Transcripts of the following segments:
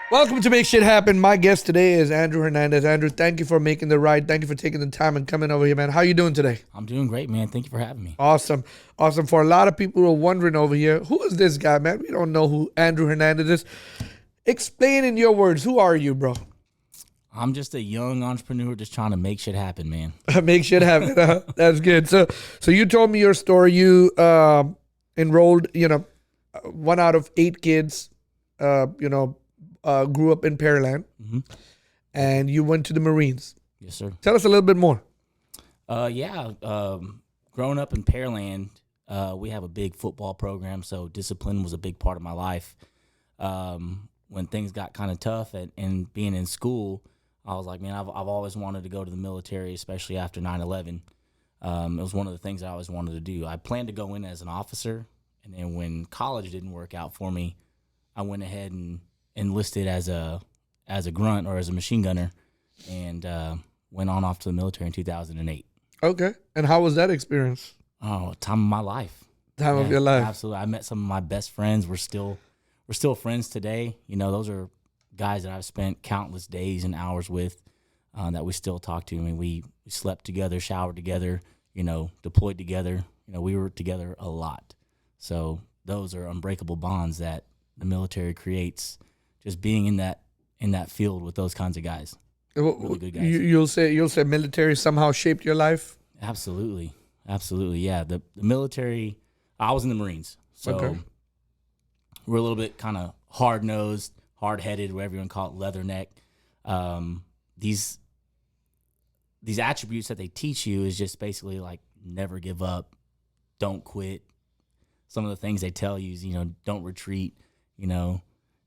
Welcome to Make Shit Happen. My guest today is Andrew Hernandez. Andrew, thank you for making the ride. Thank you for taking the time and coming over here, man. How you doing today? I'm doing great, man. Thank you for having me. Awesome. Awesome. For a lot of people who are wondering over here, who is this guy, man? We don't know who Andrew Hernandez is. Explain in your words, who are you, bro? I'm just a young entrepreneur just trying to make shit happen, man. Make shit happen. That's good. So you told me your story. You enrolled, one out of 8 kids, grew up in Pearland, and you went to the Marines. Yes, sir. Tell us a little bit more. Growing up in Pearland, we have a big football program, so discipline was a big part of my life. When things got kind of tough and being in school, I was like, man, I've always wanted to go to the military, especially after 9/11. It was one of the things I always wanted to do. I planned to go in as an officer, and then when college didn't work out for me, I went ahead and enlisted as a grunt or as a machine gunner, and went on off to the military in 2008. Okay. And how was that experience? Oh, time of my life. Time of your life. Absolutely. I met some of my best friends. We're still friends today. Those are guys that I've spent countless days and hours with, that we still talk to. I mean, we slept together, showered together, deployed together. We were together a lot. So those are unbreakable bonds that the military creates, just being in that field with those kinds of guys. Really good guys. You'll say military somehow shaped your life? Absolutely. Yeah. The military, I was in the Marines. So Okay. we're a little bit kind of hard-nosed, hard-headed, whatever you want to call it, leatherneck. These attributes that they teach you is just basically like never give up, don't quit. Some of the things they tell you is, don't retreat,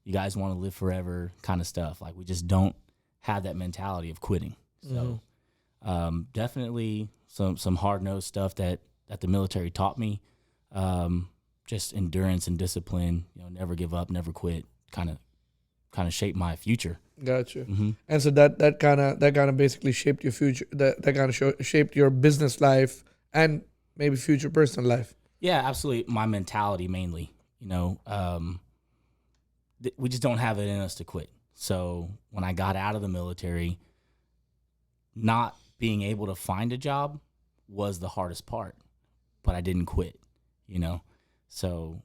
you guys want to live forever kind of stuff. Like, we just don't have that mentality of quitting. So definitely some hard-nosed stuff that the military taught me. Just endurance and discipline, never give up, never quit, kind of shaped my future. Gotcha. And so that kind of basically shaped your future. That kind of shaped your business life and maybe future personal life. Yeah, absolutely. My mentality mainly. We just don't have it in us to quit. So when I got out of the military, not being able to find a job was the hardest part, but I didn't quit. So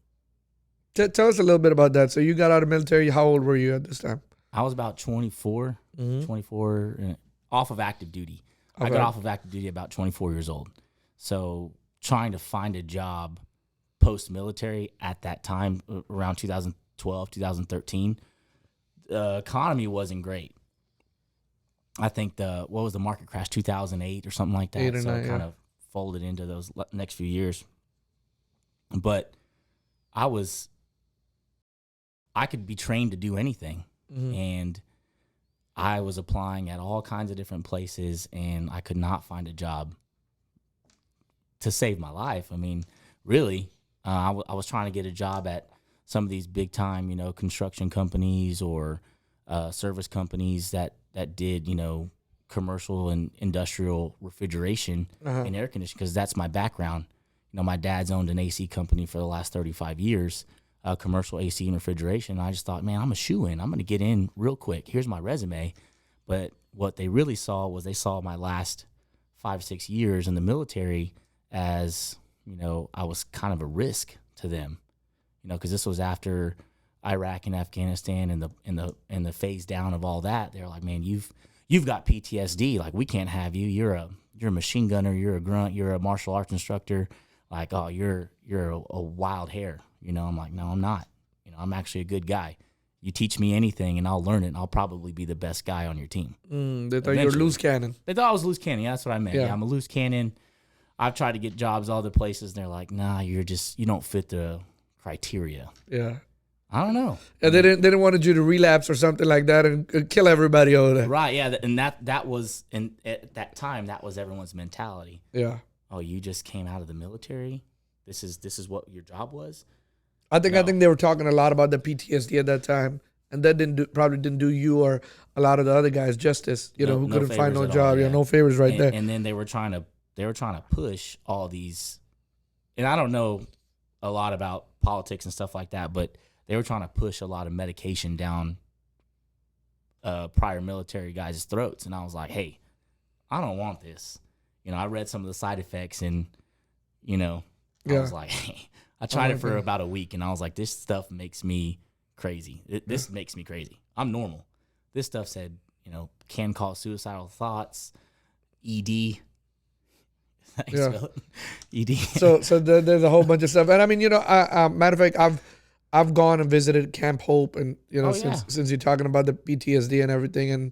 Tell us a little bit about that. So you got out of the military. How old were you at this time? I was about 24, 24, off of active duty. I got off of active duty about 24 years old. So trying to find a job post-military at that time, around 2012, 2013, the economy wasn't great. I think what was the market crash, 2008 or something like that. 8 or 9, it kind of folded into those next few years. But I could be trained to do anything. And I was applying at all kinds of different places, and I could not find a job to save my life. I mean, really, I was trying to get a job at some of these big time, construction companies or service companies that did, commercial and industrial refrigeration and air conditioning, because that's my background. My dad's owned an AC company for the last 35 years, commercial AC and refrigeration. And I just thought, man, I'm a shoo-in. I'm going to get in real quick. Here's my resume. But what they really saw was they saw my last 5-6 years in the military as, I was kind of a risk to them, because this was after Iraq and Afghanistan and the phase down of all that. They're like, man, you've got PTSD. Like, we can't have you. You're a machine gunner. You're a grunt. You're a martial arts instructor. Like, oh, you're a wild hair. I'm like, no, I'm not. I'm actually a good guy. You teach me anything and I'll learn it, and I'll probably be the best guy on your team. They thought you were loose cannon. They thought I was loose cannon. Yeah, that's what I meant. Yeah, I'm a loose cannon. I've tried to get jobs other places, and they're like, nah, you don't fit the criteria. Yeah. I don't know. Yeah, they didn't want you to relapse or something like that and kill everybody over there. Right, yeah, and that was, and at that time, that was everyone's mentality. Yeah. Oh, you just came out of the military? This is what your job was? I think they were talking a lot about the PTSD at that time, and that probably didn't do you or a lot of the other guys justice. Who couldn't find no job. Yeah, no favors there. And then they were trying to push all these, and I don't know a lot about politics and stuff like that, but they were trying to push a lot of medication down prior military guys' throats. And I was like, hey, I don't want this. I read some of the side effects, and, I was like, hey, I tried it for about a week, and I was like, this stuff makes me crazy. This makes me crazy. I'm normal. This stuff said, can cause suicidal thoughts, ED. ED. So there's a whole bunch of stuff. And I mean, matter of fact, I've gone and visited Camp Hope, and since you're talking about the PTSD and everything, and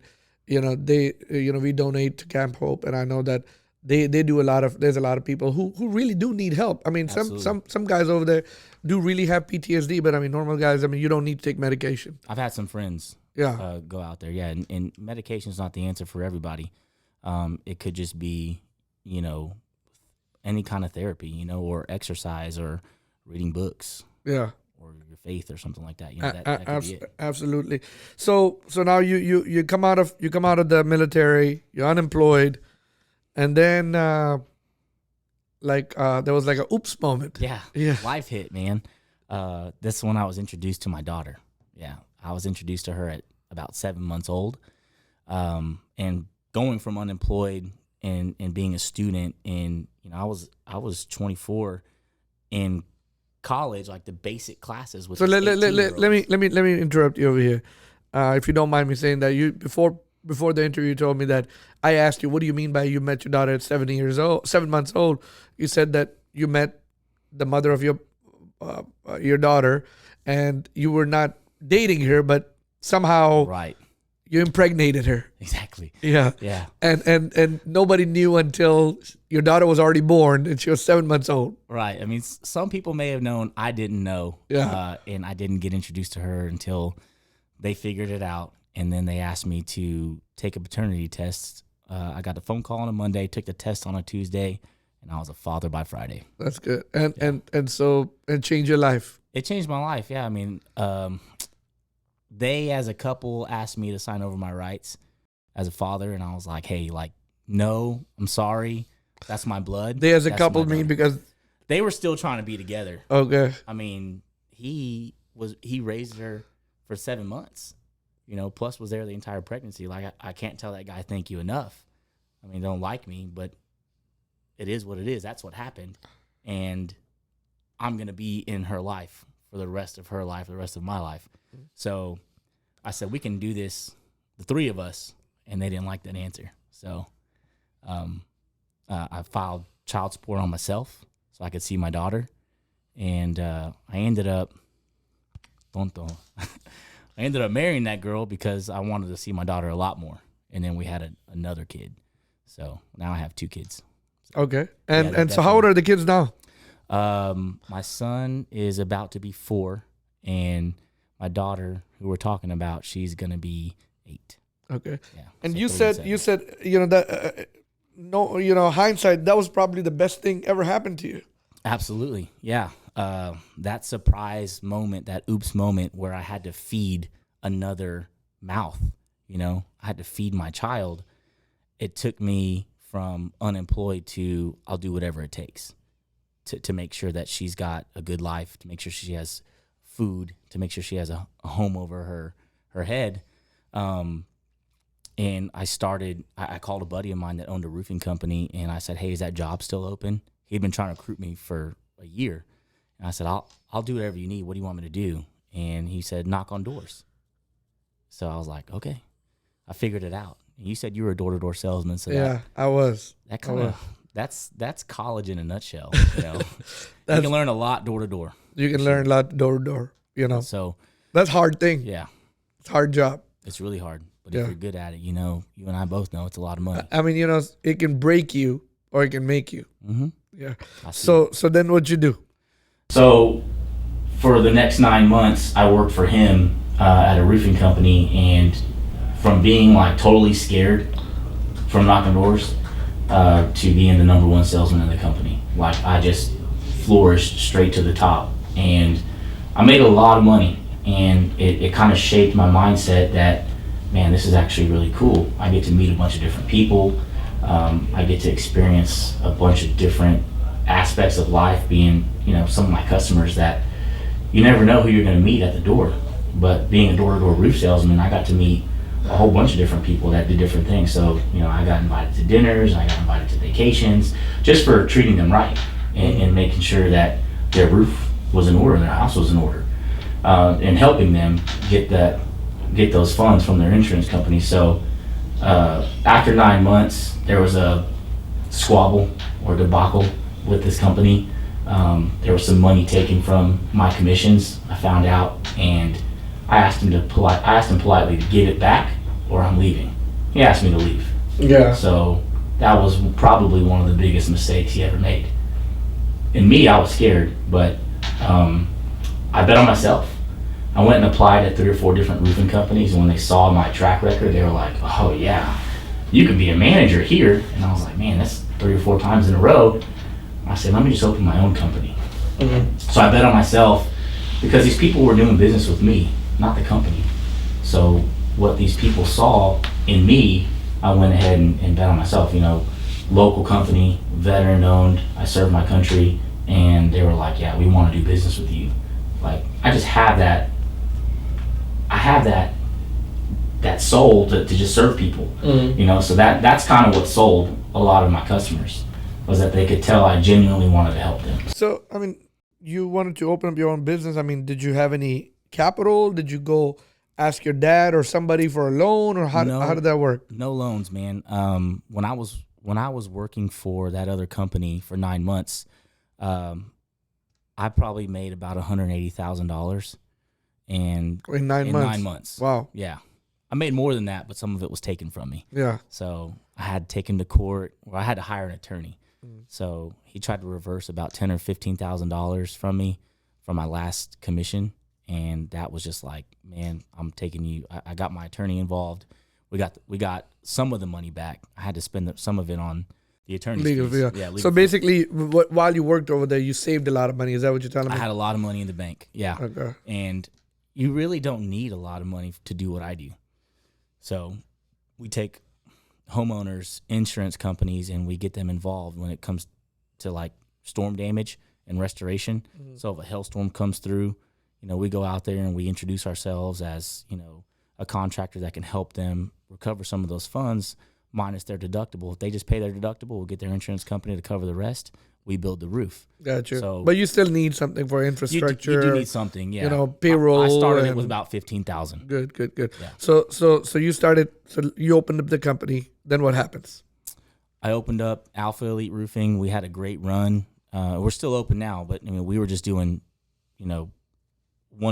we donate to Camp Hope, and I know that they do there's a lot of people who really do need help. I mean, some guys over there do really have PTSD, but I mean, normal guys, I mean, you don't need to take medication. I've had some friends go out there, and medication is not the answer for everybody. It could just be, any kind of therapy, or exercise or reading books. Yeah. Or your faith or something like that. That could be it. Absolutely. So now you come out of the military, you're unemployed, and then there was like a oops moment. Yeah. Life hit, man. This one I was introduced to my daughter. Yeah. I was introduced to her at about 7 months old. And going from unemployed and being a student, and I was 24 in college, like the basic classes. With so let me interrupt you over here, if you don't mind me saying that. You before the interview, you told me that I asked you, what do you mean by you met your daughter at 7 months old? You said that you met the mother of your daughter, and you were not dating her, but somehow you impregnated her. Exactly. Yeah. And nobody knew until your daughter was already born and she was 7 months old. Right. I mean, some people may have known. I didn't know. Yeah. And I didn't get introduced to her until they figured it out. And then they asked me to take a paternity test. I got a phone call on a Monday, took the test on a Tuesday, and I was a father by Friday. That's good. And so changed your life. It changed my life. Yeah. I mean, they as a couple asked me to sign over my rights as a father, and I was like, hey, no, I'm sorry. That's my blood. They as a couple mean because they were still trying to be together. Okay. I mean, he raised her for 7 months, plus was there the entire pregnancy. I can't tell that guy thank you enough. I mean, don't like me, but it is what it is. That's what happened. And I'm going to be in her life for the rest of her life, the rest of my life. So I said, we can do this, the three of us, and they didn't like that answer. So I filed child support on myself so I could see my daughter. And I ended up marrying that girl because I wanted to see my daughter a lot more. And then we had another kid. So now I have 2 kids. So, okay. And so how old are the kids now? My son is about to be 4, and my daughter, who we're talking about, she's gonna be 8. Okay. Yeah. And so you said that hindsight, that was probably the best thing ever happened to you. Absolutely. Yeah. That surprise moment, that oops moment, where I had to feed another mouth. I had to feed my child. It took me from unemployed to I'll do whatever it takes to make sure that she's got a good life, to make sure she has food, to make sure she has a home over her head. And I called a buddy of mine that owned a roofing company, and I said, hey, is that job still open? He'd been trying to recruit me for a year. And I said, I'll do whatever you need. What do you want me to do? And he said, knock on doors. So I was like, okay. I figured it out. And you said you were a door-to-door salesman. So yeah, I was. That's college in a nutshell. You can learn a lot door-to-door. You can learn a lot door-to-door, So that's a hard thing. Yeah. It's a hard job. It's really hard. But if you're good at it, you and I both know it's a lot of money. I mean, it can break you or it can make you. Mm-hmm. Yeah. So then what'd you do? So for the next 9 months, I worked for him at a roofing company, and from being totally scared from knocking doors to being the number 1 salesman in the company. I just flourished straight to the top, and I made a lot of money, and it kind of shaped my mindset that, man, this is actually really cool. I get to meet a bunch of different people. I get to experience a bunch of different aspects of life, being, some of my customers that you never know who you're going to meet at the door. But being a door-to-door roof salesman, I got to meet a whole bunch of different people that did different things. So, I got invited to dinners, I got invited to vacations, just for treating them right and making sure that their roof was in order, their house was in order, and helping them get those funds from their insurance company. So after 9 months, there was a squabble or debacle with this company. There was some money taken from my commissions, I found out, and I asked him politely to give it back or I'm leaving. He asked me to leave. Yeah. So that was probably one of the biggest mistakes he ever made. And me, I was scared, but I bet on myself. I went and applied at 3 or 4 different roofing companies, and when they saw my track record, they were like, oh yeah, you could be a manager here. And I was like, man, that's 3 or 4 times in a row. I said, let me just open my own company. Mm-hmm. So I bet on myself because these people were doing business with me, not the company. So what these people saw in me, I went ahead and bet on myself. Local company, veteran owned, I serve my country, and they were like, yeah, we want to do business with you. Like, I just have that, that soul to just serve people. Mm-hmm. So that's kind of what sold a lot of my customers, was that they could tell I genuinely wanted to help them. So, you wanted to open up your own business. Did you have any capital? Did you go ask your dad or somebody for a loan, or how did that work? No loans, man. When I was working for that other company for 9 months, I probably made about $180,000 in 9 months. 9 months. Wow. Yeah, I made more than that, but some of it was taken from me. Yeah. So I had taken to court, or I had to hire an attorney. So he tried to reverse about $10,000 or $15,000 from me from my last commission, and that was just like, man, I'm taking you. I got my attorney involved. We got some of the money back. I had to spend some of it on the attorney's fees. Yeah, legal so basically, while you worked over there, you saved a lot of money. Is that what you're telling me? I had a lot of money in the bank. Yeah. Okay. And you really don't need a lot of money to do what I do. So we take homeowners, insurance companies, and we get them involved when it comes to like storm damage and restoration. Mm-hmm. So if a hailstorm comes through, we go out there and we introduce ourselves as, a contractor that can help them recover some of those funds minus their deductible. If they just pay their deductible, we'll get their insurance company to cover the rest. We build the roof. Gotcha. So, but you still need something for infrastructure. You do need something, yeah. Payroll. I started it with about $15,000. Good. Yeah. So you started. So you opened up the company. Then what happens? I opened up Alpha Elite Roofing. We had a great run. We're still open now, but we were just doing, $1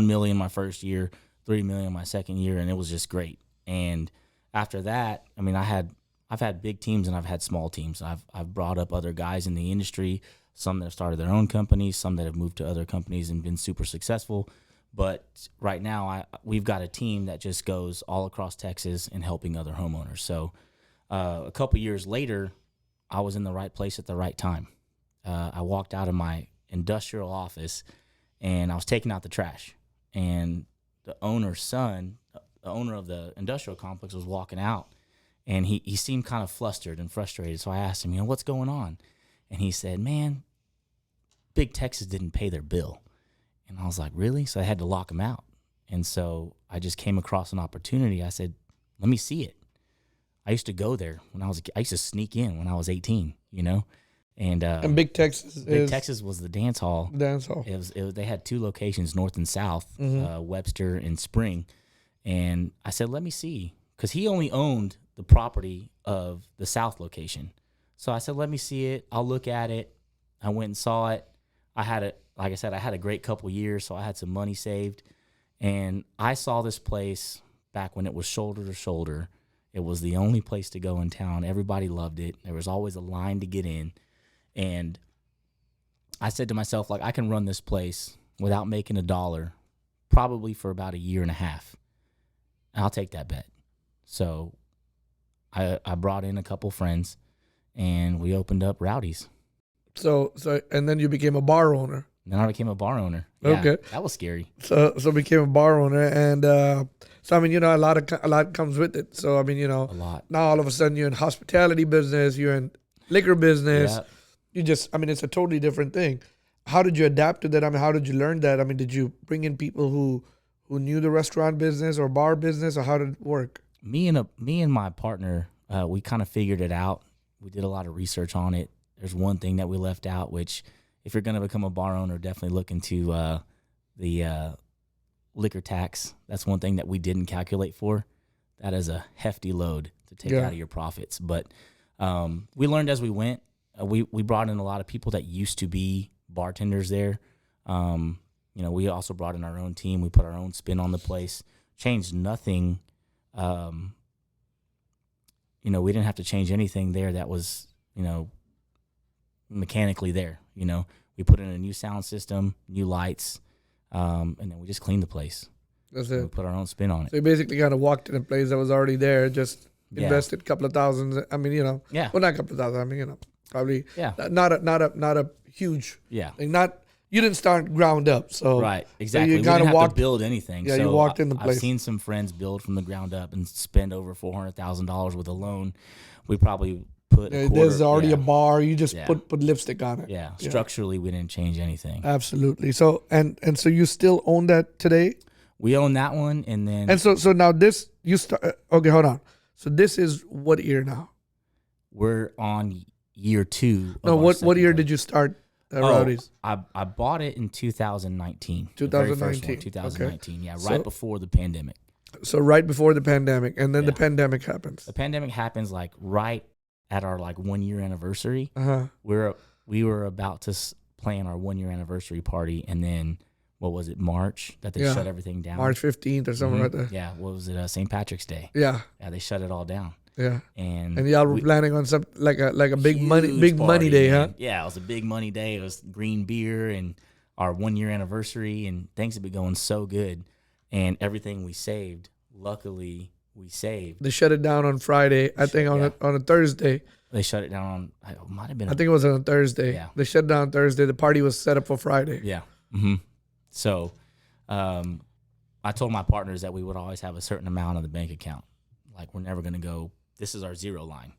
million my first year, $3 million my second year, and it was just great. And after that, I've had big teams and I've had small teams. I've brought up other guys in the industry, some that have started their own companies, some that have moved to other companies and been super successful. But right now, we've got a team that just goes all across Texas and helping other homeowners. So a couple years later, I was in the right place at the right time. I walked out of my industrial office and I was taking out the trash. And the owner's son, the owner of the industrial complex, was walking out. And he seemed kind of flustered and frustrated. So I asked him, what's going on? And he said, man, Big Texas didn't pay their bill. And I was like, really? So I had to lock him out. And so I just came across an opportunity. I said, let me see it. I used to go there I used to sneak in when I was 18, And Big Texas was the dance hall. It was they had 2 locations, north and south, Webster and Spring. And I said, let me see. Because he only owned the property of the south location. So I said, let me see it. I'll look at it. I went and saw it. I had a great couple years, so I had some money saved. And I saw this place back when it was shoulder to shoulder. It was the only place to go in town. Everybody loved it. There was always a line to get in. And I said to myself, I can run this place without making a dollar probably for about a year and a half. And I'll take that bet. So I brought in a couple friends, and we opened up Rowdy's. So and then you became a bar owner. And then I became a bar owner. Yeah, okay, that was scary. So became a bar owner, and a lot comes with it. So a lot. Now all of a sudden you're in hospitality business, you're in liquor business. Yeah. You just, it's a totally different thing. How did you adapt to that? How did you learn that? Did you bring in people who knew the restaurant business or bar business, or how did it work? me and my partner, we kind of figured it out. We did a lot of research on it. There's one thing that we left out, which if you're going to become a bar owner, definitely look into the liquor tax. That's one thing that we didn't calculate for. That is a hefty load to take out of your profits. But we learned as we went. We brought in a lot of people that used to be bartenders there. We also brought in our own team. We put our own spin on the place. Changed nothing. We didn't have to change anything there that was, mechanically there. We put in a new sound system, new lights, and then we just cleaned the place. That's it. We put our own spin on it. So you basically kind of walked in a place that was already there, just invested a couple of thousands. I mean, well, not a couple of thousand. I mean, probably not a huge thing. You didn't start ground up, so right, exactly. So we didn't have to build anything. Yeah, so you walked in the place. I've seen some friends build from the ground up and spend over $400,000 with a loan. We probably put a quarter. There's already a bar. You just put lipstick on it. Yeah, structurally we didn't change anything. Absolutely. So and so you still own that today? We own that one, and then so now this you start. Okay, hold on. So this is what year now? We're on year 2. No, what year did you start Rowdy's? I bought it in 2019. 2019. 2019. Okay. Yeah, right before the pandemic. So right before the pandemic, and then the pandemic happens. The pandemic happens like right at our 1 year anniversary. We were about to plan our 1 year anniversary party, and then what was it, March, that they shut everything down? March 15th or something like that. Yeah, what was it, St. Patrick's Day? Yeah. Yeah, they shut it all down. Yeah. And y'all were planning on some like a big money day, huh? Yeah, it was a big money day. It was green beer and our 1 year anniversary, and things have been going so good. And everything we saved, luckily we saved. They shut it down on Friday. I think on a Thursday. They shut it down on, it might have been. I think it was on a Thursday. Yeah. They shut it down on Thursday. The party was set up for Friday. Yeah. Mm-hmm. So I told my partners that we would always have a certain amount on the bank account. Like, we're never going to go, this is our zero line.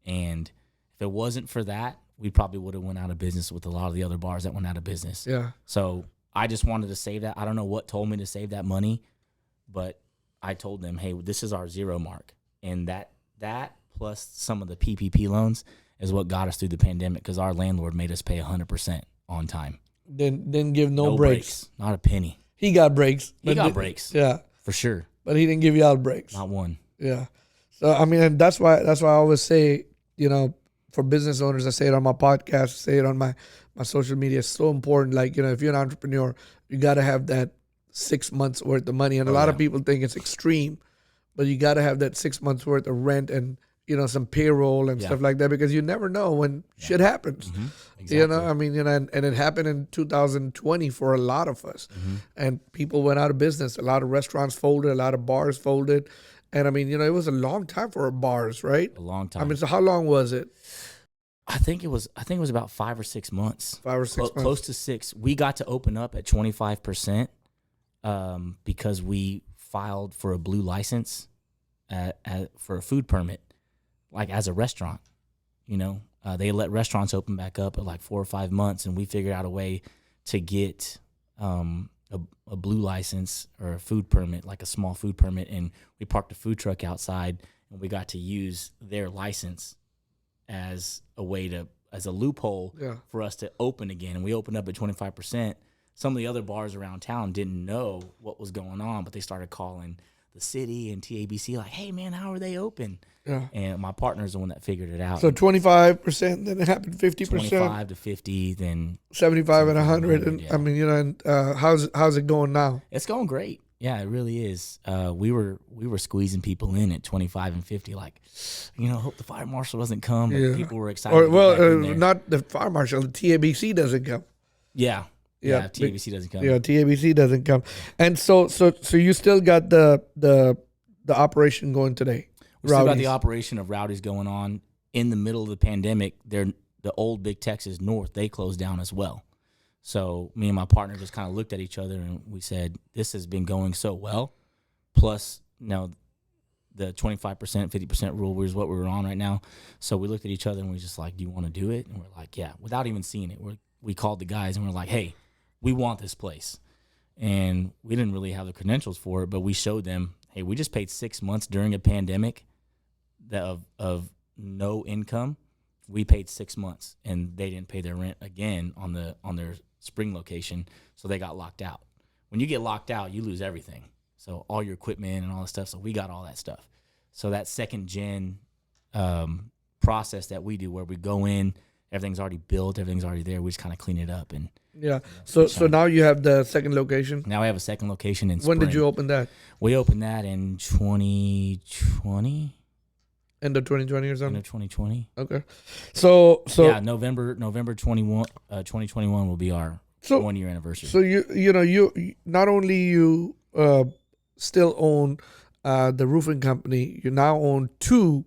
And if it wasn't for that, we probably would have went out of business with a lot of the other bars that went out of business. Yeah. So I just wanted to save that. I don't know what told me to save that money, but I told them, hey, this is our zero mark. And that plus some of the PPP loans is what got us through the pandemic, because our landlord made us pay 100% on time. Didn't give no breaks. Not a penny. He got breaks. He got breaks. Yeah. For sure. But he didn't give y'all breaks. Not one. Yeah. So I mean, and that's why I always say, for business owners, I say it on my podcast, I say it on my social media, it's so important. Like, if you're an entrepreneur, you gotta have that 6 months worth of money. And a lot of people think it's extreme, but you gotta have that 6 months worth of rent and some payroll and stuff like that, because you never know when shit happens. Mm-hmm. Exactly. I mean, and it happened in 2020 for a lot of us. Mm-hmm. And people went out of business. A lot of restaurants folded, a lot of bars folded. And I mean, it was a long time for bars, right? A long time. I mean, so how long was it? I think it was about 5 or 6 months. 5 or 6 months. Close to 6. We got to open up at 25% because we filed for a blue license for a food permit, like as a restaurant. They let restaurants open back up at like 4 or 5 months, and we figured out a way to get a blue license or a food permit, like a small food permit, and we parked a food truck outside, and we got to use their license as a way as a loophole for us to open again. And we opened up at 25%. Some of the other bars around town didn't know what was going on, but they started calling the city and TABC like, hey man, how are they open? Yeah. And my partner's the one that figured it out. So 25%, then it happened 50%. 25 to 50, then 75 and 100. And I mean, and how's it going now? It's going great. Yeah, it really is. We were squeezing people in at 25 and 50, like, hope the fire marshal doesn't come. But people were excited. Not the fire marshal, the TABC doesn't come. Yeah. Yeah, TABC doesn't come. Yeah, TABC doesn't come. And so you still got the operation going today. We still got the operation of Rowdy's going on. In the middle of the pandemic, the old Big Texas North, they closed down as well. So me and my partner just kind of looked at each other and we said, this has been going so well. Plus, the 25%, 50% rule is what we were on right now. So we looked at each other and we were just like, do you want to do it? And we're like, yeah, without even seeing it. We called the guys and we're like, hey, we want this place. And we didn't really have the credentials for it, but we showed them, hey, we just paid 6 months during a pandemic of no income. We paid 6 months, and they didn't pay their rent again on their spring location, so they got locked out. When you get locked out, you lose everything. So all your equipment and all that stuff. So we got all that stuff. So that second gen process that we do, where we go in, everything's already built, everything's already there. We just kind of clean it up and So now you have the second location. Now we have a second location in When spring. did you open that? We opened that in 2020. End of 2020 or something. End of 2020. Okay. So yeah, November 2021 will be our 1 year anniversary. So you not only you still own the roofing company, you now own 2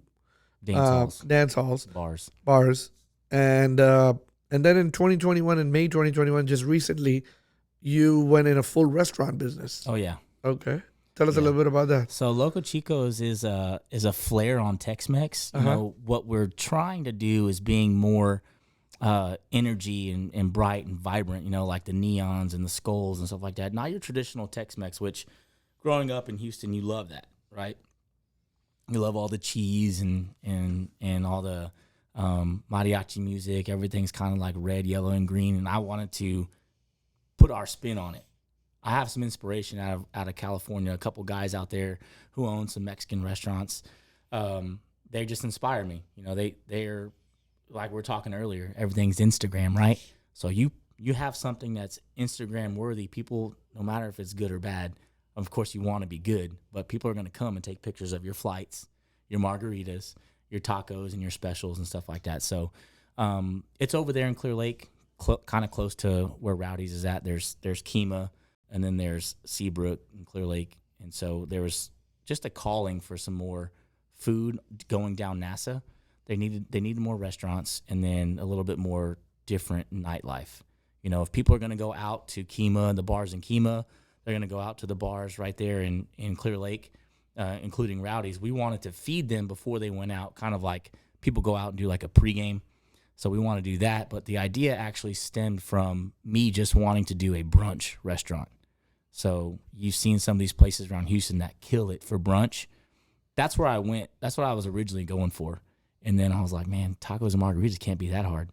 dance halls, bars, and then in 2021, in May 2021, just recently, you went in a full restaurant business. Oh yeah. Okay. Tell us a little bit about that. So Loco Chico's is a flair on Tex-Mex. You know, what we're trying to do is being more energy and bright and vibrant, you know, like the neons and the skulls and stuff like that. Not your traditional Tex-Mex, which growing up in Houston, you love that, right? You love all the cheese and all the mariachi music. Everything's kind of like red, yellow, and green, and I wanted to put our spin on it. I have some inspiration out of California. A couple guys out there who own some Mexican restaurants. They just inspire me. You know, they're like we were talking earlier. Everything's Instagram, right? So you have something that's Instagram worthy. People, no matter if it's good or bad, of course you want to be good, but people are going to come and take pictures of your flights, your margaritas, your tacos, and your specials and stuff like that. So it's over there in Clear Lake, kind of close to where Rowdy's is at. There's Kemah. And then there's Seabrook and Clear Lake. And so there was just a calling for some more food going down NASA. They needed more restaurants and then a little bit more different nightlife. You know, if people are going to go out to Kemah and the bars in Kemah, they're going to go out to the bars right there in Clear Lake, including Rowdy's. We wanted to feed them before they went out, kind of like people go out and do like a pregame. So we want to do that. But the idea actually stemmed from me just wanting to do a brunch restaurant. So you've seen some of these places around Houston that kill it for brunch. That's where I went. That's what I was originally going for. And then I was like, man, tacos and margaritas can't be that hard.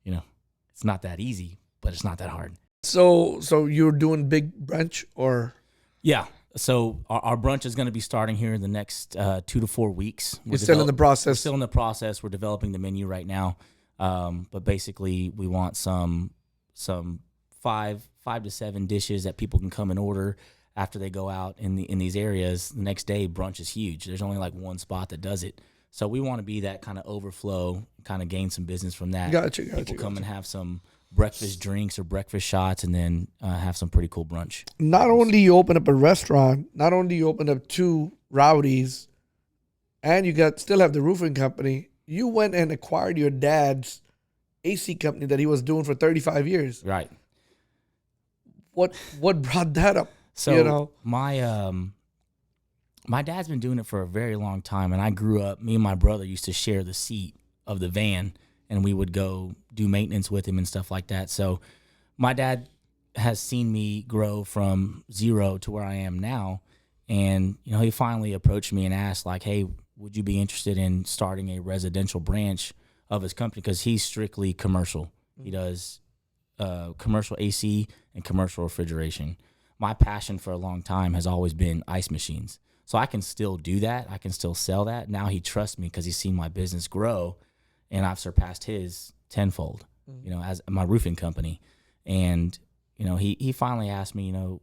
You know, it's not that easy, but it's not that hard. So you're doing big brunch or? Yeah. So our brunch is going to be starting here in the next 2 to 4 weeks. You're still in the process? We're still in the process. We're developing the menu right now. But basically we want some 5 to 7 dishes that people can come and order after they go out in these areas. The next day, brunch is huge. There's only like one spot that does it. So we want to be that kind of overflow, kind of gain some business from that. Gotcha. People come and have some breakfast drinks or breakfast shots and then have some pretty cool brunch. Not only you open up a restaurant, not only you open up 2 Rowdy's, and you still have the roofing company, you went and acquired your dad's AC company that he was doing for 35 years. Right. What brought that up? So you know, my dad's been doing it for a very long time, and I grew up. Me and my brother used to share the seat of the van, and we would go do maintenance with him and stuff like that. So my dad has seen me grow from 0 to where I am now, and you know he finally approached me and asked like, "Hey, would you be interested in starting a residential branch of his company?" Because he's strictly commercial. He does commercial AC and commercial refrigeration. My passion for a long time has always been ice machines. So I can still do that. I can still sell that. Now he trusts me because he's seen my business grow, and I've surpassed his tenfold, you know, as my roofing company. And, you know, he finally asked me, you know,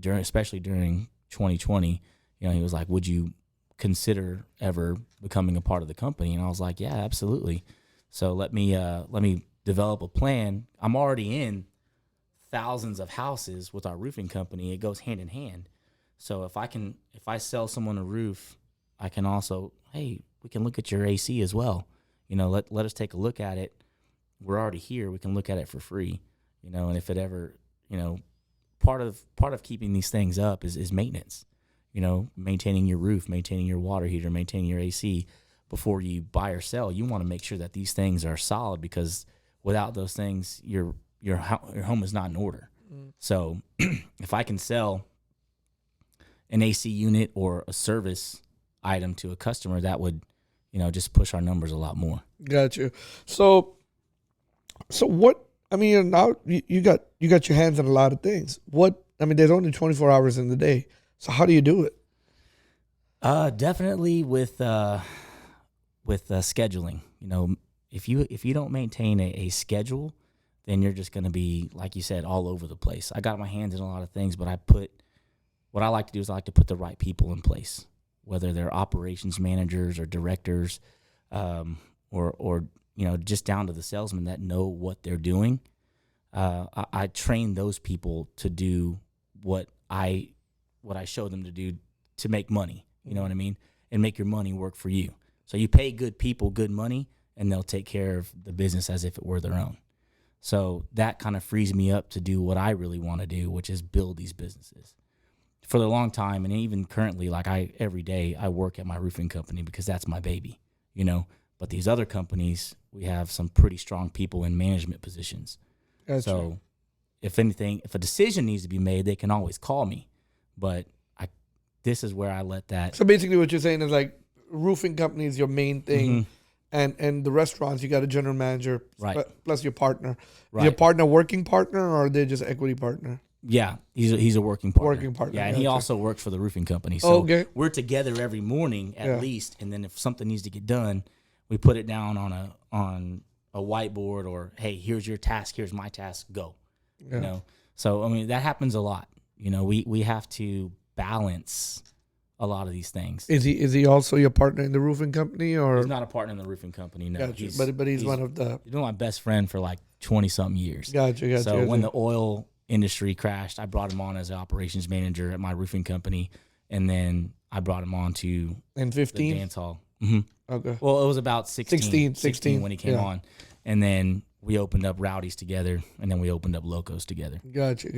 especially during 2020, you know, he was like, would you consider ever becoming a part of the company? And I was like, yeah, absolutely. So let me develop a plan. I'm already in thousands of houses with our roofing company. It goes hand in hand. So if I sell someone a roof, I can also, hey, we can look at your AC as well. You know, let us take a look at it. We're already here. We can look at it for free. You know, and if it ever, you know, part of keeping these things up is maintenance. You know, maintaining your roof, maintaining your water heater, maintaining your AC. Before you buy or sell, you want to make sure that these things are solid, because without those things, your home is not in order. So if I can sell an AC unit or a service item to a customer, that would, just push our numbers a lot more. Got you. So what? I mean, now you got your hands on a lot of things. What? I mean, there's only 24 hours in the day. So how do you do it? Definitely with scheduling. If you don't maintain a schedule, then you're just going to be, like you said, all over the place. I got my hands in a lot of things, but what I like to do is I like to put the right people in place, whether they're operations managers or directors, or just down to the salesmen that know what they're doing. I train those people to do what I show them to do to make money. You know what I mean? And make your money work for you. So you pay good people good money, and they'll take care of the business as if it were their own. So that kind of frees me up to do what I really want to do, which is build these businesses. For a long time, and even currently, every day I work at my roofing company because that's my baby, But these other companies, we have some pretty strong people in management positions. Gotcha. So if a decision needs to be made, they can always call me. But this is where I let that. So basically what you're saying is like roofing company is your main thing. Mm-hmm. And the restaurants, you got a general manager, right, plus your partner. Right. Is your partner working partner, or are they just equity partner? Yeah, he's a working partner. Working partner. Yeah, and gotcha. he also works for the roofing company. So okay. We're together every morning at least, and then if something needs to get done, we put it down on a whiteboard, or hey, here's your task, here's my task, go. Yeah. So I mean that happens a lot. We have to balance a lot of these things. Is he also your partner in the roofing company, or he's not a partner in the roofing company? No, gotcha. But he's one of the. He's been my best friend for like 20-something years. Gotcha. So when the oil industry crashed, I brought him on as an operations manager at my roofing company, and then I brought him on to in 15 the dance hall. Mm-hmm. Okay. Well, it was about 16 when he came on, and then we opened up Rowdy's together, and then we opened up Locos together. Gotcha.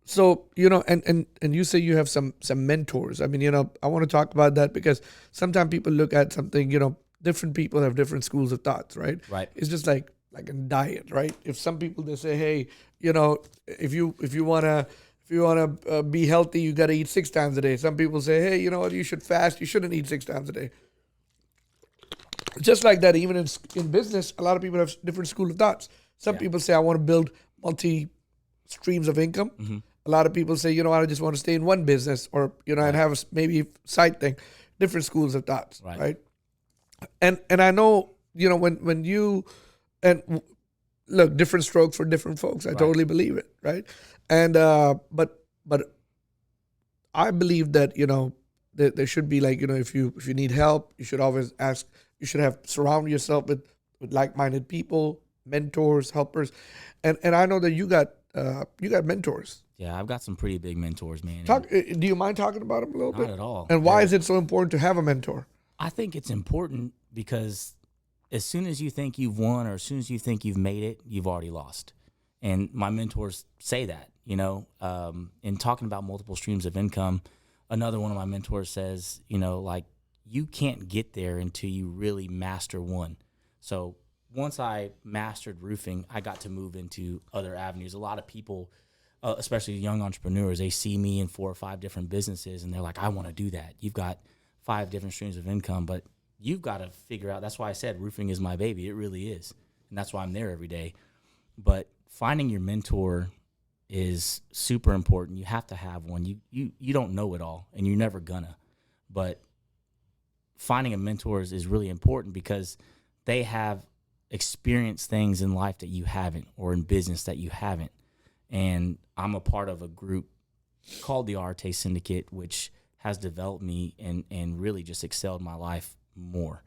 So, and you say you have some mentors. I mean, I want to talk about that because sometimes people look at something, different people have different schools of thoughts, right? Right. It's just like in diet, right? If some people, they say, hey, if you want to be healthy, you got to eat 6 times a day. Some people say, hey, you know what, you should fast. You shouldn't eat 6 times a day. Just like that, even in business, a lot of people have different school of thoughts. Some people say, I want to build multi streams of income. Mm-hmm. A lot of people say, I just want to stay in one business, or, and have maybe side thing. Different schools of thoughts, right? And I know, when you, and look, different strokes for different folks. I totally believe it, right? And, but I believe that, there should be like, if you need help, you should always ask. You should surround yourself with like-minded people, mentors, helpers, and I know that you got mentors. Yeah, I've got some pretty big mentors, man. Do you mind talking about them a little bit? Not at all. And why is it so important to have a mentor? I think it's important because as soon as you think you've won, or as soon as you think you've made it, you've already lost. And my mentors say that. In talking about multiple streams of income, another one of my mentors says, you can't get there until you really master one. So once I mastered roofing, I got to move into other avenues. A lot of people, especially young entrepreneurs, they see me in 4 or 5 different businesses, and they're like, I want to do that. You've got 5 different streams of income, but you've got to figure out. That's why I said roofing is my baby. It really is. And that's why I'm there every day. But finding your mentor is super important. You have to have one. You don't know it all, and you're never gonna. But finding a mentor is really important because they have experienced things in life that you haven't, or in business that you haven't. And I'm a part of a group called the Arte Syndicate, which has developed me and really just excelled my life more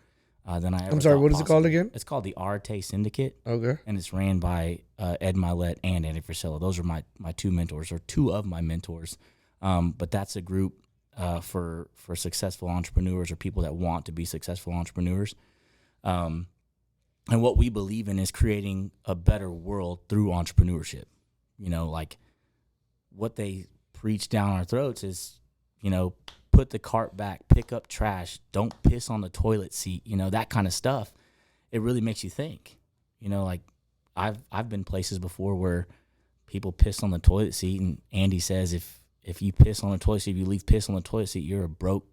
than I ever I'm sorry, what is possible. it called again? It's called the Arte Syndicate. Okay. And it's ran by Ed Milet and Andy Frisella. Those are my 2 mentors, or 2 of my mentors. But that's a group for successful entrepreneurs, or people that want to be successful entrepreneurs. And what we believe in is creating a better world through entrepreneurship. Like what they preach down our throats is, put the cart back, pick up trash, don't piss on the toilet seat, that kind of stuff. It really makes you think. Like I've been places before where people piss on the toilet seat, and Andy says if you piss on the toilet seat, if you leave piss on the toilet seat, you're a broke,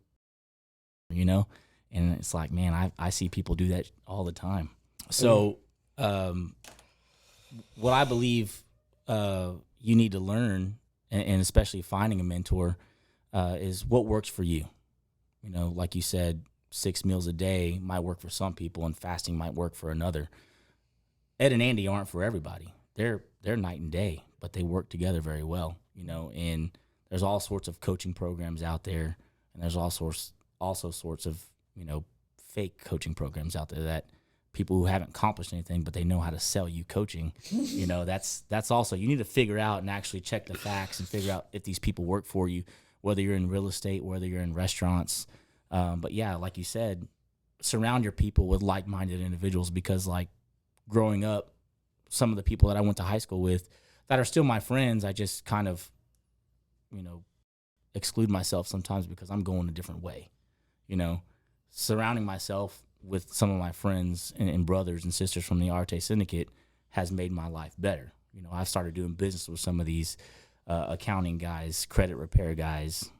you know? And it's like, man, I see people do that all the time. So what I believe you need to learn, and especially finding a mentor, is what works for you. You know, like you said, 6 meals a day might work for some people, and fasting might work for another. Ed and Andy aren't for everybody. They're night and day, but they work together very well, you know, and there's all sorts of coaching programs out there, and there's also sorts of, you know, fake coaching programs out there that people who haven't accomplished anything, but they know how to sell you coaching. You know, that's also, you need to figure out and actually check the facts and figure out if these people work for you, whether you're in real estate, whether you're in restaurants. But yeah, like you said, surround your people with like-minded individuals, because like growing up, some of the people that I went to high school with that are still my friends, I just kind of, you know, exclude myself sometimes because I'm going a different way. You know, surrounding myself with some of my friends and brothers and sisters from the Arte Syndicate has made my life better. You know, I've started doing business with some of these accounting guys, credit repair guys,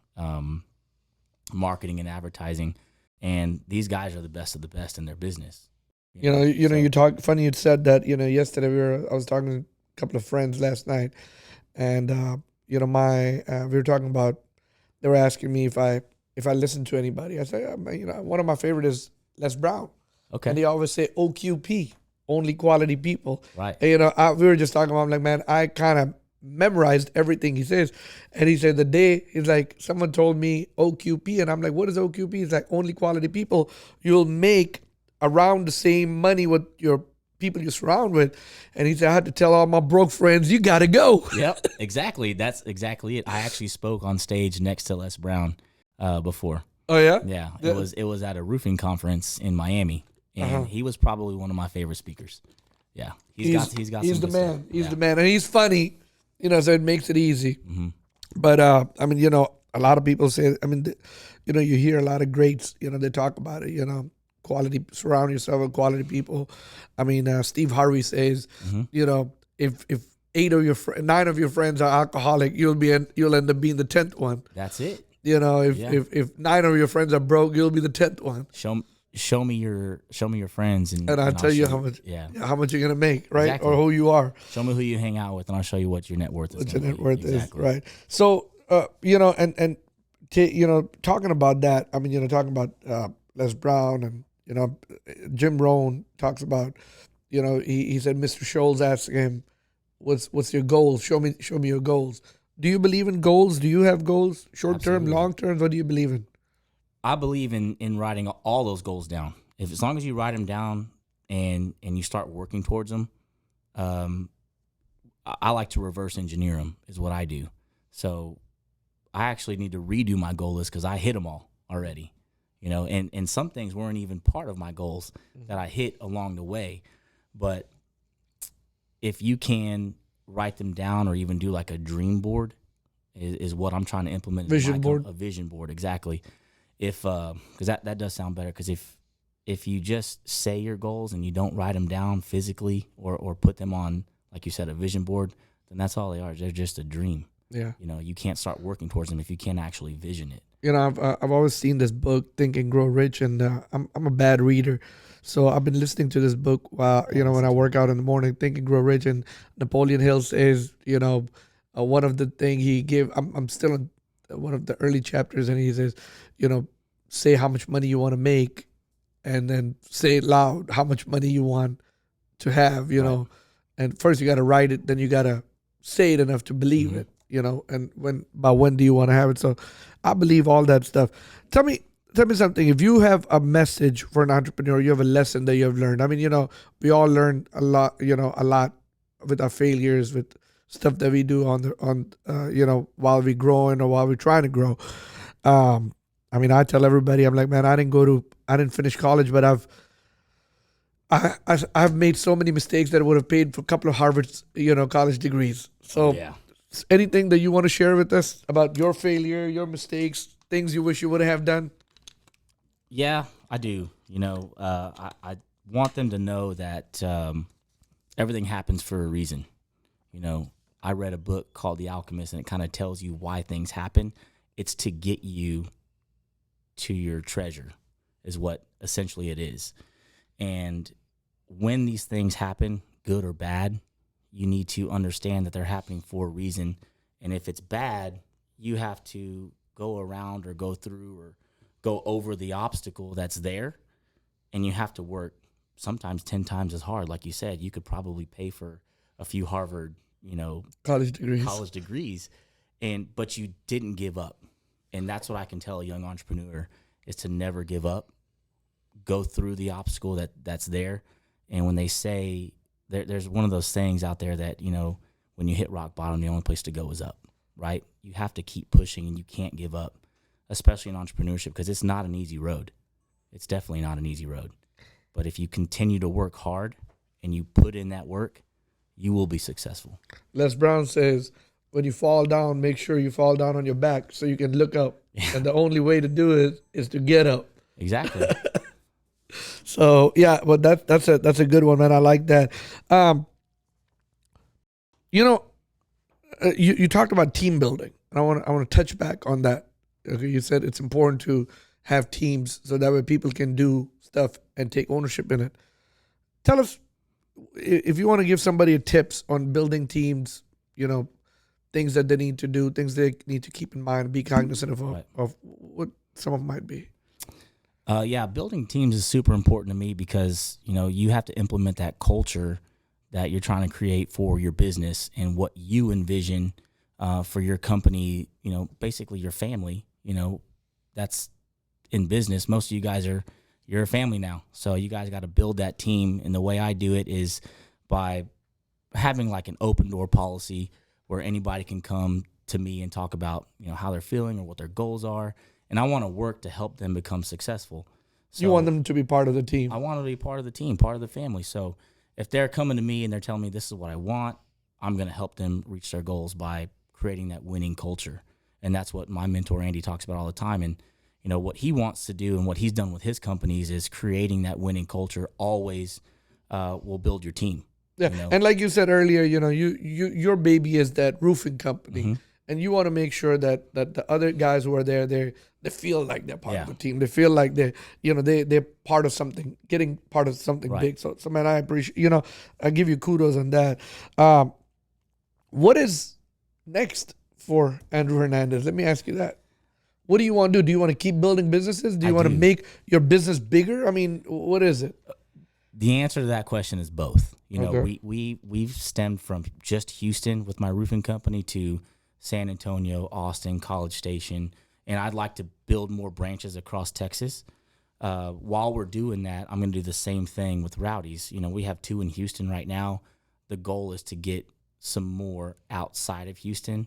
marketing and advertising, and these guys are the best of the best in their business. You talk funny. You said that, yesterday I was talking to a couple of friends last night, and we were talking about, they were asking me if I listen to anybody. I say, one of my favorite is Les Brown. Okay. And they always say OQP, only quality people. Right. And, we were just talking about, I'm like, man, I kind of memorized everything he says. And he said he's like, someone told me OQP, and I'm like, what is OQP? He's like, only quality people. You'll make around the same money with your people you surround with. And he said, I had to tell all my broke friends, you got to go. Yep, exactly. That's exactly it. I actually spoke on stage next to Les Brown before. Oh, yeah? Yeah, it was at a roofing conference in Miami, and he was probably one of my favorite speakers. Yeah, he's got He's some the good man. stuff. He's Yeah. the man. And he's funny, so it makes it easy. Mm-hmm. But, a lot of people say, you hear a lot of greats, they talk about it, quality, surround yourself with quality people. Steve Harvey says, if 9 of your friends are alcoholic, you'll end up being the 10th one. That's it. If 9 of your friends are broke, you'll be the 10th one. Show me your friends, and I'll tell you how much you're gonna make, right? Exactly. Or who you are. Show me who you hang out with, and I'll show you what your net worth is. What your net worth Exactly. is, right? So, talking about that, talking about Les Brown, and Jim Rohn talks about, he said Mr. Scholes asked him, "What's your goals? Show me your goals." Do you believe in goals? Do you have goals? Short term, Absolutely. long term? What do you believe in? I believe in writing all those goals down. As long as you write them down and you start working towards them, I like to reverse engineer them is what I do. So I actually need to redo my goal list because I hit them all already, and some things weren't even part of my goals that I hit along the way. But if you can write them down or even do like a dream board is what I'm trying to implement. Vision board. A vision board, exactly. If because that does sound better, because if you just say your goals and you don't write them down physically or put them on, like you said, a vision board, then that's all they are. They're just a dream. Yeah. You can't start working towards them if you can't actually vision it. I've always seen this book, Think and Grow Rich, and I'm a bad reader, so I've been listening to this book while when I work out in the morning. Think and Grow Rich, and Napoleon Hill says, one of the thing he gave. I'm still in one of the early chapters, and he says, say how much money you want to make, and then say it loud how much money you want to have. Right. And first you got to write it, then you got to say it enough to believe it. And when do you want to have it? So I believe all that stuff. Tell me something. If you have a message for an entrepreneur, you have a lesson that you have learned. We all learn a lot, a lot with our failures, with stuff that we do while we're growing or while we're trying to grow. I tell everybody, I'm like, man, I didn't finish college, but I've made so many mistakes that would have paid for a couple of Harvard, college degrees. So Yeah. anything that you want to share with us about your failure, your mistakes, things you wish you would have done? Yeah, I do. I want them to know that everything happens for a reason. I read a book called The Alchemist, and it kind of tells you why things happen. It's to get you to your treasure, is what essentially it is. And when these things happen, good or bad, you need to understand that they're happening for a reason. And if it's bad, you have to go around or go through or go over the obstacle that's there. And you have to work sometimes 10 times as hard. Like you said, you could probably pay for a few Harvard, college degrees, but you didn't give up. And that's what I can tell a young entrepreneur, is to never give up. Go through the obstacle that's there. And when they say, there's one of those sayings out there that, when you hit rock bottom, the only place to go is up, right? You have to keep pushing, and you can't give up, especially in entrepreneurship, because it's not an easy road. It's definitely not an easy road. But if you continue to work hard and you put in that work, you will be successful. Les Brown says, when you fall down, make sure you fall down on your back so you can look up. Yeah. And the only way to do it is to get up. Exactly. So, yeah, but that's a good one, man. I like that. You talked about team building. I want to touch back on that. Okay, you said it's important to have teams so that way people can do stuff and take ownership in it. Tell us, if you want to give somebody tips on building teams, things that they need to do, things they need to keep in mind, be cognizant of what some of them might be. Building teams is super important to me because, you have to implement that culture that you're trying to create for your business and what you envision for your company, basically your family. That's in business. Most of you guys you're a family now. So you guys got to build that team. And the way I do it is by having like an open door policy where anybody can come to me and talk about, how they're feeling or what their goals are. And I want to work to help them become successful. So you want them to be part of the team. I want to be part of the team, part of the family. So if they're coming to me and they're telling me this is what I want, I'm going to help them reach their goals by creating that winning culture. And that's what my mentor, Andy, talks about all the time. And, what he wants to do and what he's done with his companies is creating that winning culture always will build your team. Yeah. And like you said earlier, your baby is that roofing company. Mm-hmm. And you want to make sure that the other guys who are there, they feel like they're part of the team. They feel like they're part of something, getting part of something big. So man, I appreciate, I give you kudos on that. What is next for Andrew Hernandez? Let me ask you that. What do you want to do? Do you want to keep building businesses? Do you want to make your business bigger? I mean, what is it? The answer to that question is both. Okay. We've stemmed from just Houston with my roofing company to San Antonio, Austin, College Station, and I'd like to build more branches across Texas. While we're doing that, I'm going to do the same thing with Rowdy's. We have 2 in Houston right now. The goal is to get some more outside of Houston.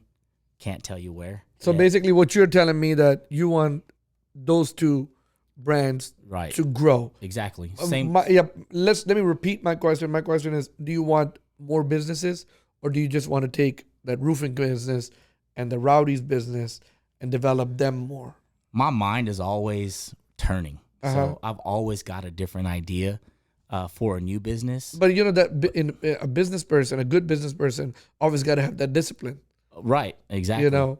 Can't tell you where. So basically what you're telling me that you want those 2 brands to grow. Exactly. Same. Let me repeat my question. My question is, do you want more businesses, or do you just want to take that roofing business and the Rowdy's business and develop them more? My mind is always turning. Uh-huh. So I've always got a different idea for a new business. But that in a business person, a good business person, always got to have that discipline. Right. Exactly.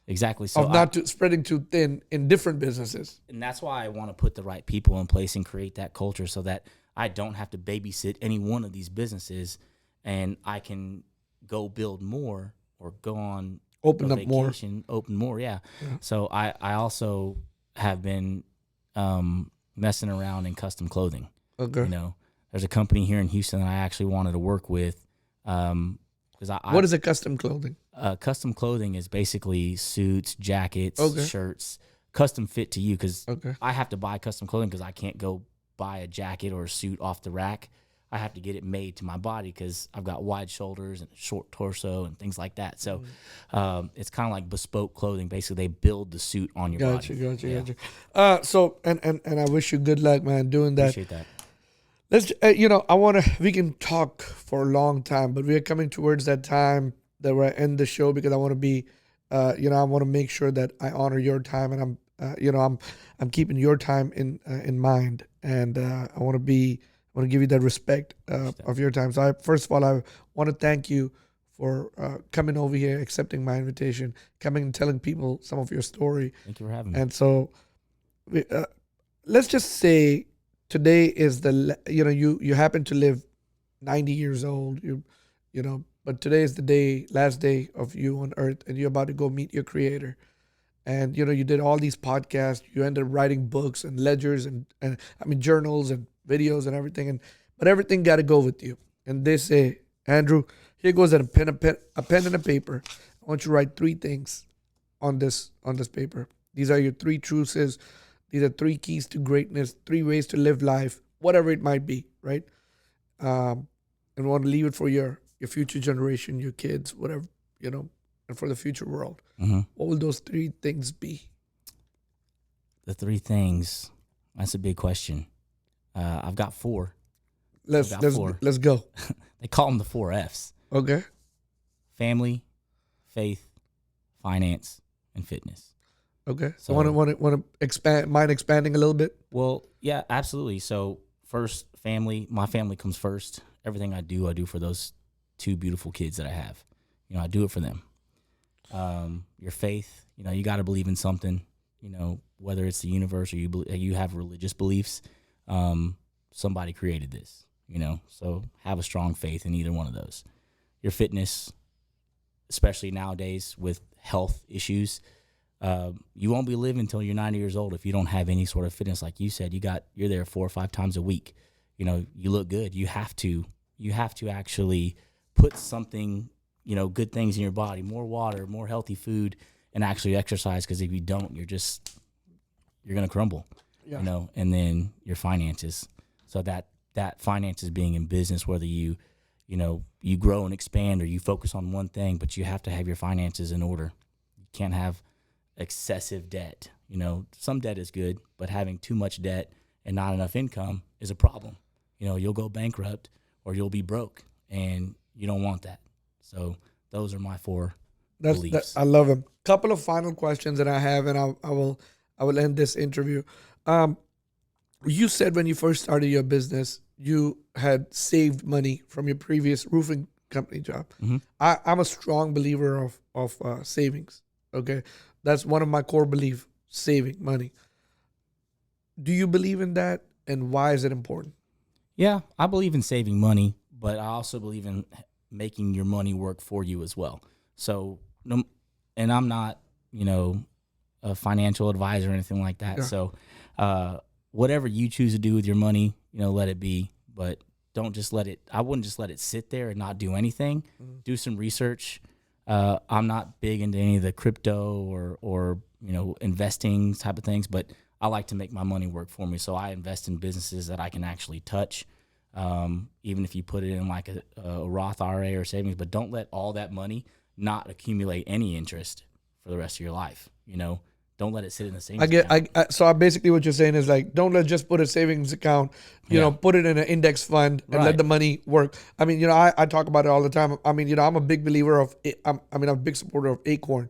Exactly. So of not spreading too thin in different businesses. And that's why I want to put the right people in place and create that culture so that I don't have to babysit any one of these businesses, and I can go build more or go on open up more. Open more, yeah. So I also have been messing around in custom clothing. Okay. There's a company here in Houston that I actually wanted to work with. What is a custom clothing? Custom clothing is basically suits, jackets, shirts, custom fit to you, because I have to buy custom clothing because I can't go buy a jacket or a suit off the rack. I have to get it made to my body because I've got wide shoulders and a short torso and things like that. So it's kind of like bespoke clothing. Basically, they build the suit on your body. Gotcha. So I wish you good luck, man, doing that. Appreciate that. Let's, we can talk for a long time, but we are coming towards that time that we're end the show, because I want to be, I want to make sure that I honor your time, and I'm keeping your time in mind, and I want to give you that respect of your time. So first of all, I want to thank you for coming over here, accepting my invitation, coming and telling people some of your story. Thank you for having me. And so, let's just say today is you happen to live 90 years old. But today is the last day of you on earth, and you're about to go meet your creator. And you did all these podcasts. You ended up writing books and ledgers and journals and videos and everything. But everything got to go with you. And they say, Andrew, here goes a pen and a paper. I want you to write 3 things on this paper. These are your 3 truths. These are 3 keys to greatness, 3 ways to live life, whatever it might be, right? And we want to leave it for your future generation, your kids, whatever, and for the future world. Mm-hmm. What will those 3 things be? The 3 things, that's a big question. I've got 4. Let's go. They call them the 4 Fs. Okay. Family, faith, finance, and fitness. Okay. So want to expand? Mind expanding a little bit? Well, yeah, absolutely. So first, family. My family comes first. Everything I do for those 2 beautiful kids that I have. I do it for them. Your faith. You got to believe in something. Whether it's the universe or you have religious beliefs. Somebody created this. So have a strong faith in either one of those. Your fitness, especially nowadays with health issues, you won't be living until you're 90 years old if you don't have any sort of fitness. Like you said, you're there 4 or 5 times a week. You look good. You have to actually put something, good things in your body, more water, more healthy food, and actually exercise. Because if you don't, you're going to crumble. Yeah. And then your finances. So that finances being in business, whether you grow and expand or you focus on one thing, but you have to have your finances in order. You can't have excessive debt. Some debt is good, but having too much debt and not enough income is a problem. You'll go bankrupt or you'll be broke, and you don't want that. So those are my 4 beliefs. I love them. Couple of final questions that I have, and I will end this interview. You said when you first started your business, you had saved money from your previous roofing company job. Mm-hmm. I'm a strong believer of savings. Okay, that's one of my core beliefs: saving money. Do you believe in that, and why is it important? Yeah, I believe in saving money, but I also believe in making your money work for you as well. So, and I'm not, a financial advisor or anything like that. Yeah. So, whatever you choose to do with your money, let it be, but don't just I wouldn't just let it sit there and not do anything. Mm-hmm. Do some research. I'm not big into any of the crypto or investing type of things, but I like to make my money work for me. So I invest in businesses that I can actually touch. Even if you put it in like a Roth IRA or savings, but don't let all that money not accumulate any interest for the rest of your life. Don't let it sit in the savings account. So basically what you're saying is like, don't just put a savings account, put it in an index fund and let the money work. I talk about it all the time. I'm a big believer of, I'm a big supporter of Acorn.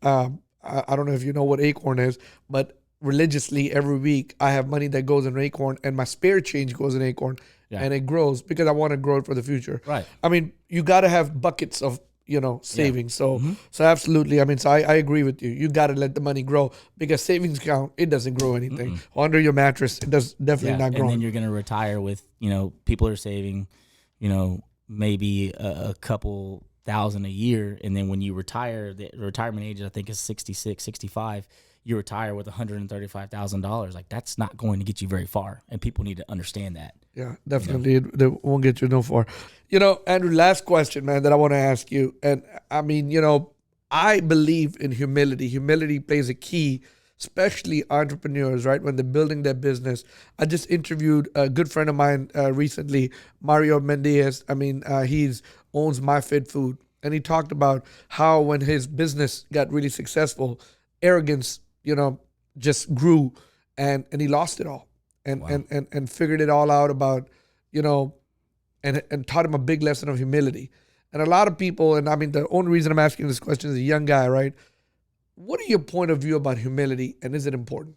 I don't know if you know what Acorn is, but religiously every week I have money that goes in Acorn, and my spare change goes in Acorn, and it grows because I want to grow it for the future. Right. You got to have buckets of savings. So so absolutely. So I agree with you. You got to let the money grow, because savings account, it doesn't grow anything. Under your mattress, it does definitely not grow. And then you're going to retire with, people are saving, maybe a couple $1,000 a year. And then when you retire, the retirement age, I think, is 66, 65. You retire with $135,000. Like, that's not going to get you very far. And people need to understand that. Yeah, definitely. It won't get you no far. Andrew, last question, man, that I want to ask you. And I believe in humility. Humility plays a key, especially entrepreneurs, right? When they're building their business. I just interviewed a good friend of mine recently, Mario Mendez. He's owns My Fit Food. And he talked about how when his business got really successful, arrogance, just grew, and he lost it all. And figured it all out about, and taught him a big lesson of humility. And a lot of people, and the only reason I'm asking this question is a young guy, right? What are your point of view about humility, and is it important?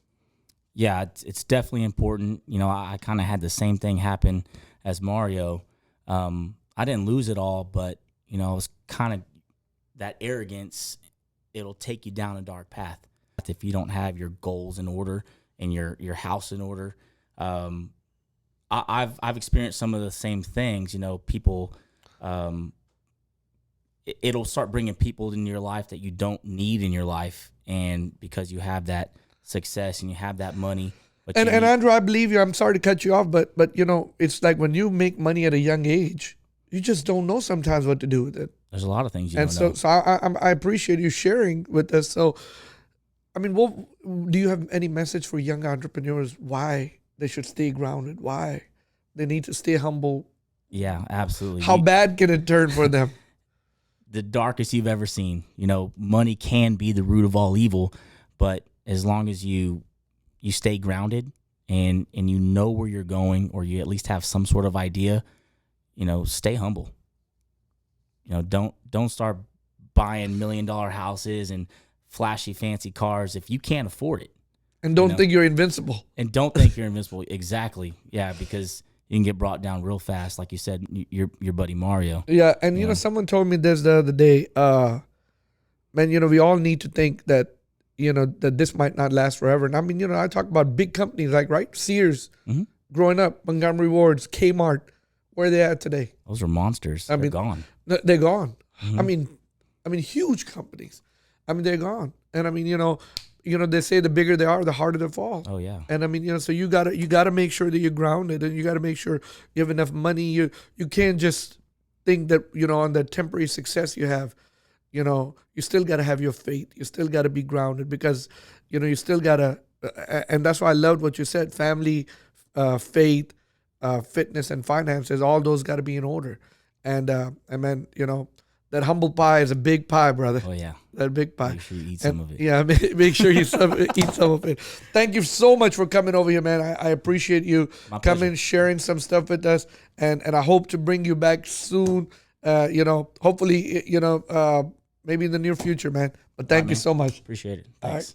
Yeah, it's definitely important. I kind of had the same thing happen as Mario. I didn't lose it all, but you know, it's kind of that arrogance. It'll take you down a dark path if you don't have your goals in order and your house in order. I've experienced some of the same things. You know, people, it'll start bringing people in your life that you don't need in your life, and because you have that success and you have that money. But and Andrew, I believe you. I'm sorry to cut you off, but you know, it's like when you make money at a young age, you just don't know sometimes what to do with it. There's a lot of things you don't know. So I appreciate you sharing with us. So, I mean, do you have any message for young entrepreneurs? Why they should stay grounded? Why they need to stay humble? Yeah, absolutely. How bad can it turn for them? The darkest you've ever seen. You know, money can be the root of all evil, but as long as you stay grounded and you know where you're going, or you at least have some sort of idea, you know, stay humble. You know, don't start buying $1 million houses and flashy fancy cars if you can't afford it. And don't think you're invincible. And don't think you're invincible. Exactly. Yeah, because you can get brought down real fast, like you said, your buddy Mario. Yeah, and you know, someone told me this the other day. Man, you know, we all need to think that, you know, that this might not last forever. And I mean, you know, I talk about big companies like, right, Sears, growing up, Montgomery Ward's, Kmart, where are they at today? Those are monsters. They're gone. They're gone. I mean, huge companies. I mean, they're gone. And I mean, you know, they say the bigger they are, the harder they fall. Oh yeah. And I mean, you know, so you gotta make sure that you're grounded, and you gotta make sure you have enough money. You can't just think that, you know, on the temporary success you have, you know, you still gotta have your faith. You still gotta be grounded, because, you know, you still gotta. And that's why I loved what you said: family, faith, fitness, and finances. All those gotta be in order. And man, you know, that humble pie is a big pie, brother. Oh yeah, that big pie. Make sure you eat some of it. Yeah, make sure you eat some of it. Thank you so much for coming over here, man. I appreciate you coming, sharing some stuff with us, and I hope to bring you back soon. You know, hopefully, you know, maybe in the near future, man. But thank you so much. Appreciate it. Thanks. All right.